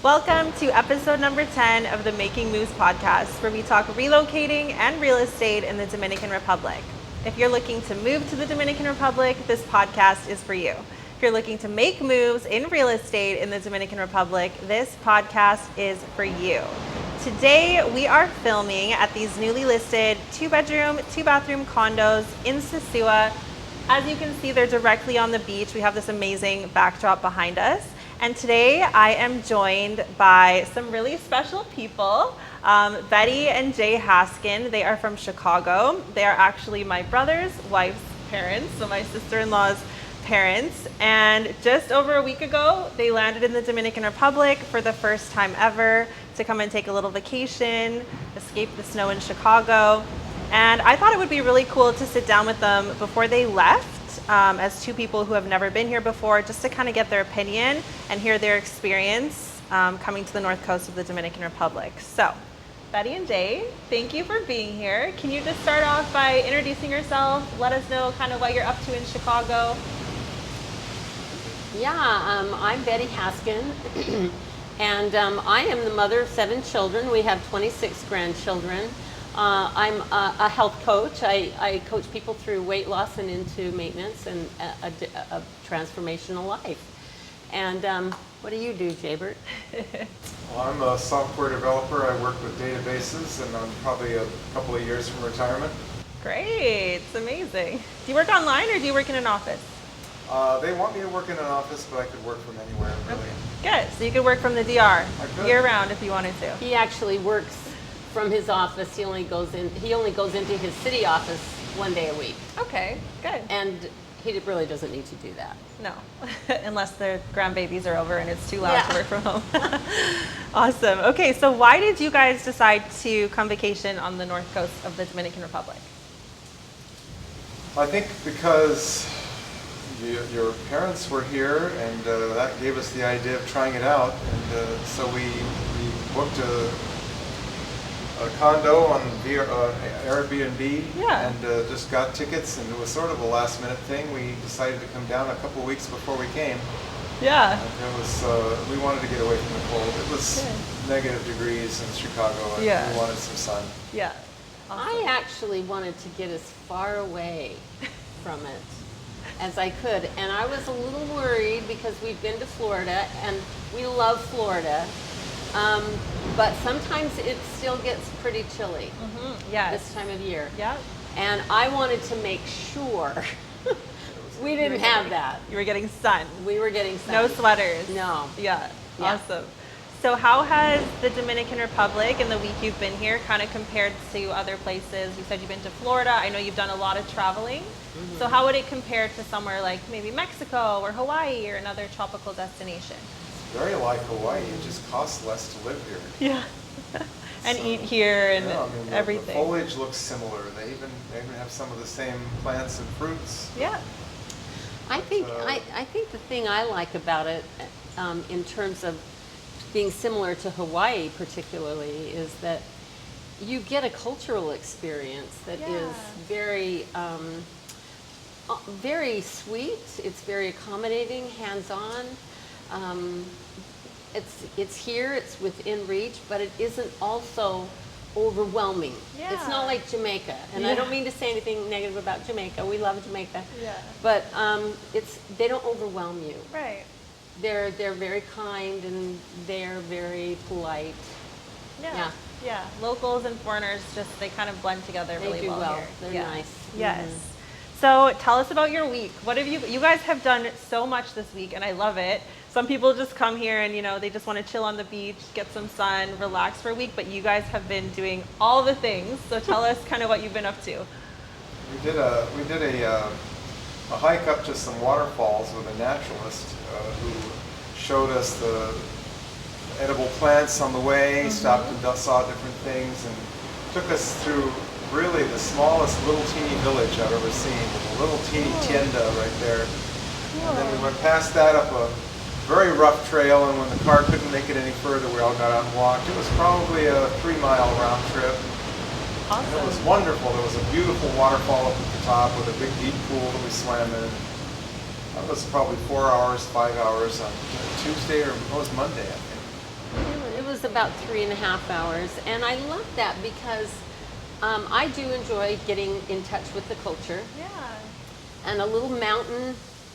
Welcome to episode number 10 of the Making Moves podcast, where we talk relocating and real estate in the Dominican Republic. If you're looking to move to the Dominican Republic, this podcast is for you. If you're looking to make moves in real estate in the Dominican Republic, this podcast is for you. Today, we are filming at these newly listed 2-bedroom, 2-bathroom condos in Sosua. As you can see, they're directly on the beach. We have this amazing backdrop behind us. And today I am joined by some really special people, Betty and Jay Haskin. They are from Chicago. They are actually my brother's wife's parents, so my sister-in-law's parents. And just over a week ago, they landed in the Dominican Republic for the first time ever to come and take a little vacation, escape the snow in Chicago. And I thought it would be really cool to sit down with them before they left, as two people who have never been here before, just to kind of get their opinion and hear their experience coming to the north coast of the Dominican Republic. So, Betty and Jay, thank you for being here. Can you just start off by introducing yourself? Let us know kind of what you're up to in Chicago. Yeah, I'm Betty Haskin, and I am the mother of 7 children. We have 26 grandchildren. I'm a health coach. I coach people through weight loss and into maintenance and a transformational life. And what do you do, Jaybert? Well, I'm a software developer. I work with databases, and I'm probably a couple of years from retirement. Great, it's amazing. Do you work online or do you work in an office? They want me to work in an office, but I could work from anywhere, really. Good, so you could work from the DR could. year-round if you wanted to. He actually works from his office. He only goes into his city office 1 day a week. Okay, good. And he really doesn't need to do that. No, unless their grandbabies are over and it's too loud to Yeah. work from home. Awesome. Okay, so why did you guys decide to come vacation on the north coast of the Dominican Republic? I think because your parents were here, and that gave us the idea of trying it out. And so we booked a condo on Airbnb, Yeah. and just got tickets, and it was sort of a last minute thing. We decided to come down a couple of weeks before we came. Yeah. And it was, we wanted to get away from the cold. It was negative degrees in Chicago, and Yeah. we wanted some sun. Yeah. I actually wanted to get as far away from it as I could, and I was a little worried because we've been to Florida and we love Florida, but sometimes it still gets pretty chilly this time of year. Yeah. And I wanted to make sure we didn't have that. You were getting sun. We were getting sun. No sweaters. No. Yeah. Yeah. Awesome. So how has the Dominican Republic in the week you've been here kind of compared to other places? You said you've been to Florida. I know you've done a lot of traveling. Mm-hmm. So how would it compare to somewhere like maybe Mexico or Hawaii or another tropical destination? Very like Hawaii. It just costs less to live here. Yeah. And So, eat here and yeah, I mean, everything. The foliage looks similar. They even have some of the same plants and fruits. Yeah. I think the thing I like about it, in terms of being similar to Hawaii particularly, is that you get a cultural experience that is very, very sweet. It's very accommodating, hands-on. It's here, it's within reach, but it isn't also overwhelming. Yeah. It's not like Jamaica, and I don't mean to say anything negative about Jamaica. We love Jamaica. Yeah. But they don't overwhelm you. Right. They're very kind and they're very polite. Yeah. Yeah. Locals and foreigners they kind of blend together really They do well. here. They're Yeah. nice. Yes. So tell us about your week. What have you guys have done so much this week, and I love it. Some people just come here and they just want to chill on the beach, get some sun, relax for a week, but you guys have been doing all the things. So tell us kind of what you've been up to. We did a hike up to some waterfalls with a naturalist who showed us the edible plants on the way, stopped and saw different things, and took us through really the smallest little teeny village I've ever seen, with a little teeny tienda right there. And then we went past that up a very rough trail, and when the car couldn't make it any further, we all got out and walked. It was probably a 3-mile round trip. Awesome. And it was wonderful. There was a beautiful waterfall up at the top with a big deep pool that we swam in. That was probably 4 hours, 5 hours on Tuesday, or it was Monday, I think. was about 3.5 hours, and I love that because I do enjoy getting in touch with the culture. Yeah. And a little mountain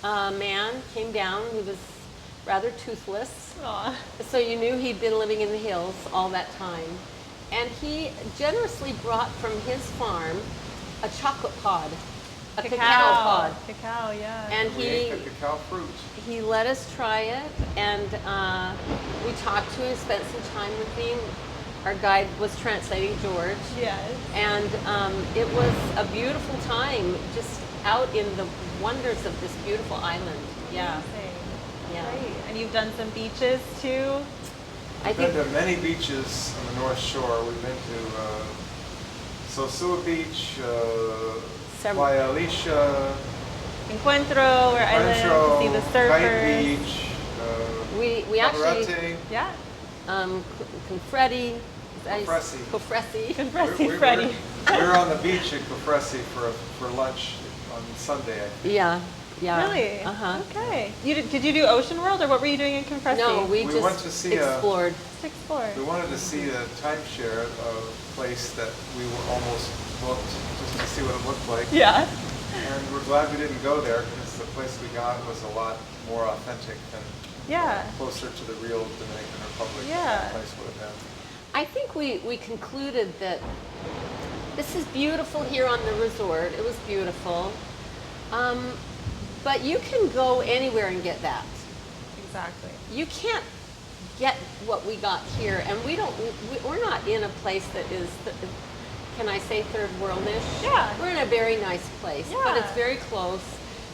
man came down. He was rather toothless, Aw. so you knew he'd been living in the hills all that time. And he generously brought from his farm a chocolate pod, a cacao pod. Cacao, yeah. And We ate the cacao fruit. he let us try it, and we talked to him, spent some time with him. Our guide was translating, George. Yes. And it was a beautiful time, just out in the wonders of this beautiful island. Yeah. Amazing. Yeah. Great. And you've done some beaches too? I We've been think to many beaches on the North Shore. We've been to Sosua Beach, Several. Playa Alicia, Encuentro, where I live, to see the Kite surfers. Beach, we actually Cabarete. Yeah. Confretti, Cofresi. Cofresi. Confresi Freddy. We were on the beach at Cofresi for lunch on Sunday, I think. Yeah, yeah. Really? Uh-huh. Okay. Did you do Ocean World, or what were you doing in Confresi? No, we We just went to see explored. Just explore. We wanted to see a timeshare, a place that we were almost booked just to see what it looked like. Yeah. And we're glad we didn't go there because the place we got was a lot more authentic and Yeah. closer to the real Dominican Republic than Yeah. that place would have been. I think we concluded that this is beautiful here on the resort. It was beautiful. But you can go anywhere and get that. Exactly. You can't get what we got here, and we're not in a place that is, can I say, third worldish? Yeah. We're in a very nice place, but it's Yeah. very close,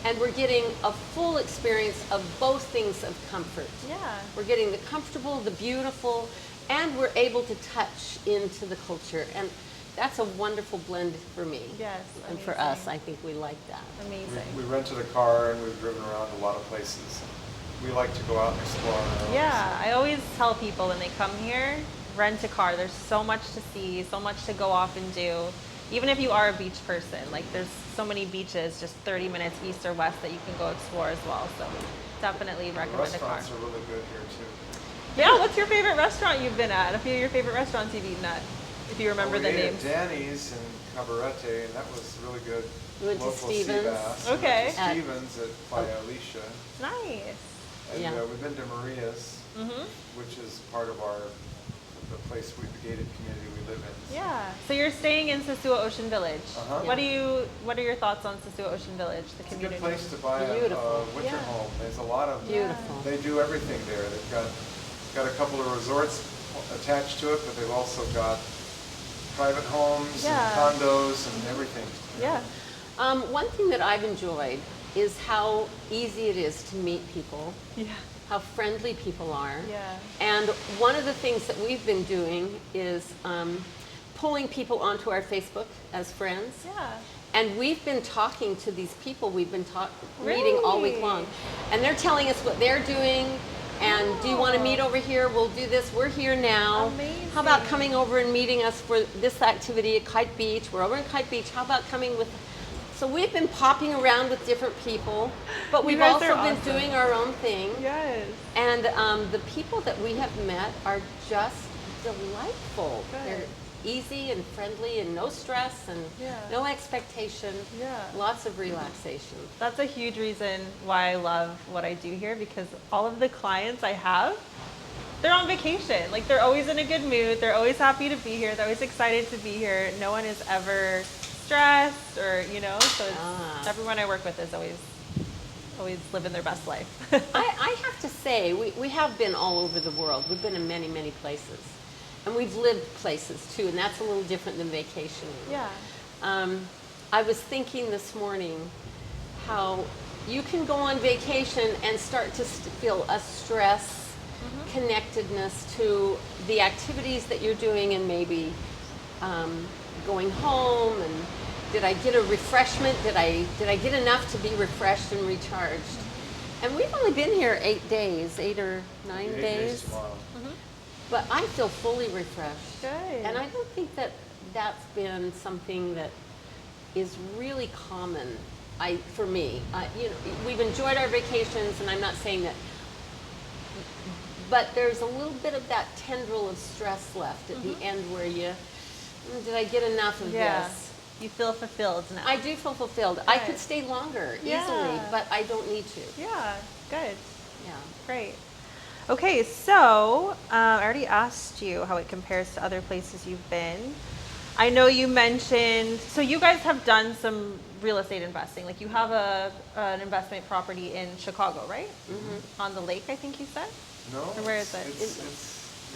and we're getting a full experience of both things of comfort. Yeah. We're getting the comfortable, the beautiful, and we're able to touch into the culture, and that's a wonderful blend for me. Yes. And for amazing. us, I think we like that. Amazing. We rented a car and we've driven around a lot of places. We like to go out and explore on our own. Yeah, I always tell people when they come here, rent a car. There's so much to see, so much to go off and do. Even if you are a beach person, like there's so many beaches just 30 minutes east or west that you can go explore as well. So definitely The recommend a car. restaurants are really good here too. Yeah, what's your favorite restaurant you've been at? A few of your favorite restaurants you've eaten at, if you remember we the ate names. at Danny's in Cabarete, and that was really good. We went to Local Stevens. sea bass. Okay. We went to Stevens at Playa Alicia. Nice. And Yeah. we've been to Maria's, Mhm. which is part of the place, the gated community we live in. Yeah. So you're staying in Sosua Ocean Village. Uh-huh. What are your thoughts on Sosua Ocean Village, the It's a community? good place to buy a Beautiful. winter Yeah. home. There's a lot of, Beautiful. they do everything there. They've got a couple of resorts attached to it, but they've also got private homes Yeah. and condos and everything. Yeah. One thing that I've enjoyed is how easy it is to meet people, Yeah. how friendly people are. Yeah. And one of the things that we've been doing is pulling people onto our Facebook as friends. Yeah. And we've been talking to these people. We've been meeting all week Really? long. And they're telling us what they're doing. And do you want to meet over here? We'll do this. We're here now. Amazing. How about coming over and meeting us for this activity at Kite Beach? We're over in Kite Beach. How about coming with... So we've been popping around with different people, but we've guys also are been awesome. doing our own thing. Yes. And the people that we have met are just delightful. Good. They're easy and friendly and no stress and Yeah. no expectation. Yeah. Lots of relaxation. That's a huge reason why I love what I do here, because all of the clients I have, they're on vacation. Like they're always in a good mood. They're always happy to be here. They're always excited to be here. No one is ever stressed or, so it's, everyone I work with is always living their best life. I have to say, we have been all over the world. We've been in many, many places. And we've lived places too, and that's a little different than vacationing. Yeah. I was thinking this morning how you can go on vacation and start to feel a stress, connectedness to the activities that you're doing, and maybe going home, and did I get a refreshment? Did I get enough to be refreshed and recharged? And we've only been here 8 days, 8 or 9 8 days. tomorrow. But I feel fully refreshed. Good. And I don't think that that's been something that is really common for me. We've enjoyed our vacations, and I'm not saying that but there's a little bit of that tendril of stress left at the end where you, did I get enough of this? You feel fulfilled now. I do feel fulfilled. I could stay longer easily, but I don't need to. Yeah, good. Yeah. Great. Okay, so I already asked you how it compares to other places you've been. I know you mentioned, so you guys have done some real estate investing. Like you have an investment property in Chicago, right? On the lake, I think you said? No. Or where is it? It's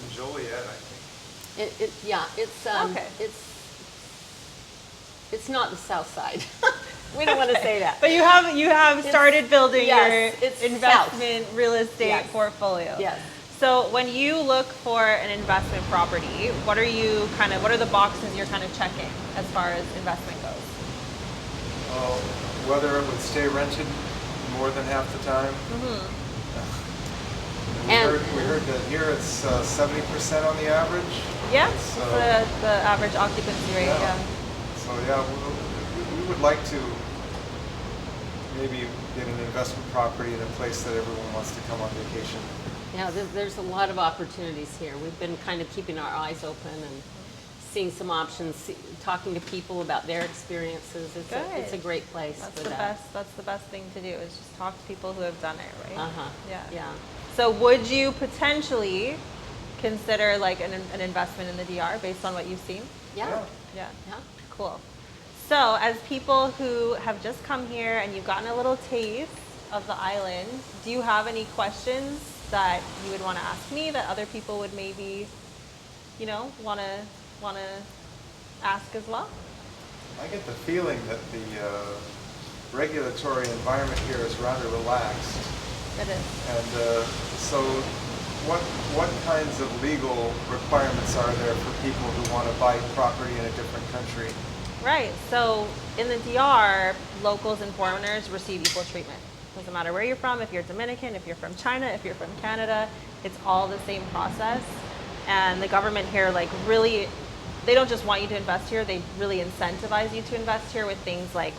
in Joliet, I think. It's it's not the south side. We don't want to say that. But you have started building your it's investment real estate portfolio. Yes. So when you look for an investment property, what are the boxes you're kind of checking as far as investment goes? Whether it would stay rented more than half the time. We heard that here it's 70% on the average. Yeah, it's the average occupancy rate. Yeah. So we would like to maybe get an investment property in a place that everyone wants to come on vacation. Yeah, there's a lot of opportunities here. We've been kind of keeping our eyes open and seeing some options, talking to people about their experiences. It's a great place for that. That's the best thing to do is just talk to people who have done it, right? Yeah. So would you potentially consider like an investment in the DR based on what you've seen? Yeah. Cool. So as people who have just come here and you've gotten a little taste of the island, do you have any questions that you would want to ask me that other people would maybe, want to ask as well? I get the feeling that the regulatory environment here is rather relaxed. It is. And so what kinds of legal requirements are there for people who want to buy property in a different country? Right. So in the DR, locals and foreigners receive equal treatment. Doesn't matter where you're from, if you're Dominican, if you're from China, if you're from Canada, it's all the same process. And the government here, really, they don't just want you to invest here, they really incentivize you to invest here with things like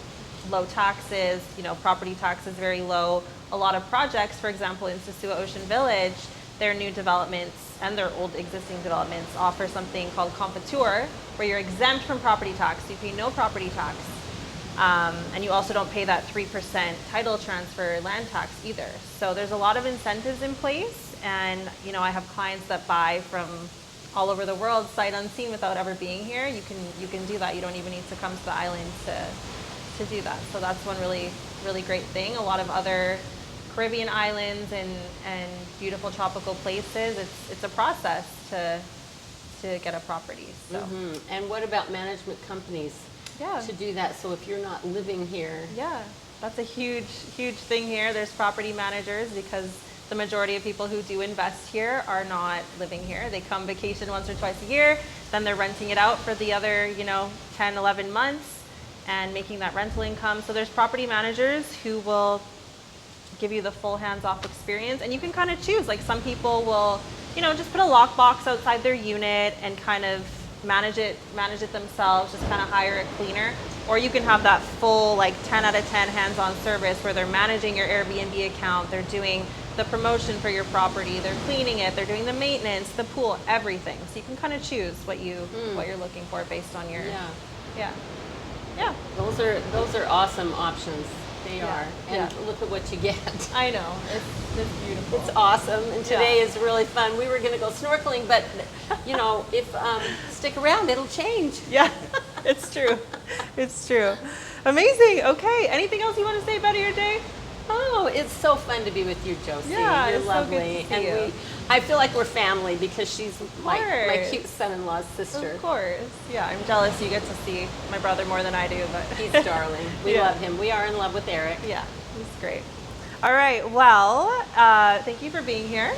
low taxes, property taxes very low. A lot of projects, for example, in Sosua Ocean Village, their new developments and their old existing developments offer something called Comptour, where you're exempt from property tax. You pay no property tax. And you also don't pay that 3% title transfer land tax either. So there's a lot of incentives in place. And, I have clients that buy from all over the world, sight unseen, without ever being here. You can do that. You don't even need to come to the island to do that. So that's one really, really great thing. A lot of other Caribbean islands and beautiful tropical places, it's a process to get a property. So. And what about management companies to do that? So if you're not living here. Yeah, that's a huge, huge thing here. There's property managers because the majority of people who do invest here are not living here. They come vacation once or twice a year, then they're renting it out for the other, 10, 11 months and making that rental income. So there's property managers who will give you the full hands-off experience, and you can kind of choose. Like some people will, just put a lockbox outside their unit and kind of manage it themselves, just kind of hire a cleaner. Or you can have that full 10 out of 10 hands-on service where they're managing your Airbnb account, they're doing the promotion for your property, they're cleaning it, they're doing the maintenance, the pool, everything. So you can kind of choose what you're looking for based on your yeah. Those are awesome options. They are. And look at what you get. I know. It's beautiful. It's awesome. And today is really fun. We were going to go snorkeling, but, if stick around, it'll change. Yeah, it's true. It's true. Amazing. Okay. Anything else you want to say about your day? Oh, it's so fun to be with you, Josie. Yeah, You're it's lovely. So good to see you. I feel like we're family because she's my cute son-in-law's sister. Of course. Yeah, I'm jealous you get to see my brother more than I do, but he's darling. We love him. We are in love with Eric. Yeah, he's great. All right. Well, thank you for being here.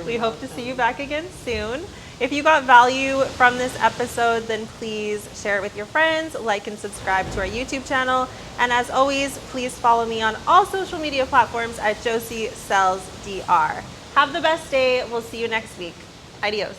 We hope to see you back again soon. If you got value from this episode, then please share it with your friends, like and subscribe to our YouTube channel. And as always, please follow me on all social media platforms at Josie Sells DR. Have the best day. We'll see you next week. Adios.